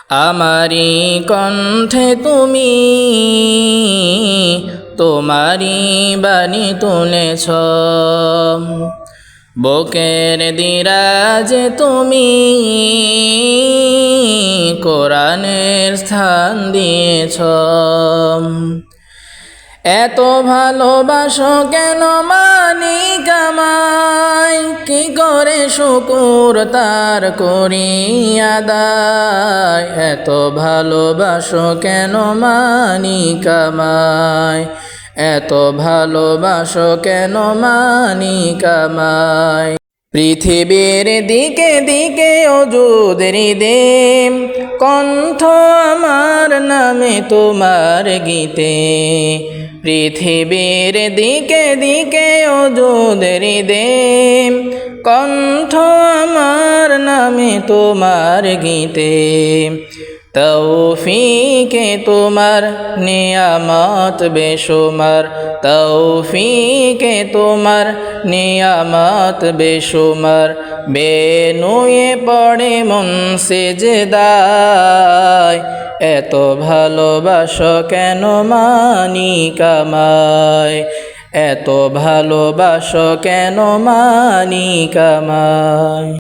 আমারি কণ্ঠে তুমি তোমারি বাণী তুলেছ, বুকের দিরাজে তুমি কোরআনের স্থান দিয়েছ। এত ভালোবাসো কেন মানিক আমায়, কি করে শুকুর তার করি আদায়। এত ভালোবাসো কেন মানিক আমায়, এত ভালোবাসো কেন মানিক আমায়। পৃথিবীর দিকে দিকে অজুদের দেম, কণ্ঠ আমার নামে তোমার গীতে। পৃথিবীর দিকে দিকে অজুদের দেম, কণ্ঠ আমার নামে তোমার গীতে। তৌফিকে তোমার নিয়ামত বেশুমার, তৌফিকে তোমার নিয়ামত বেশুমার। বেনুয়ে পড়ে মন সিজদায়, এত ভালোবাসো কেন মানিক আমায়, এত ভালোবাসো কেন মানিক আমায়।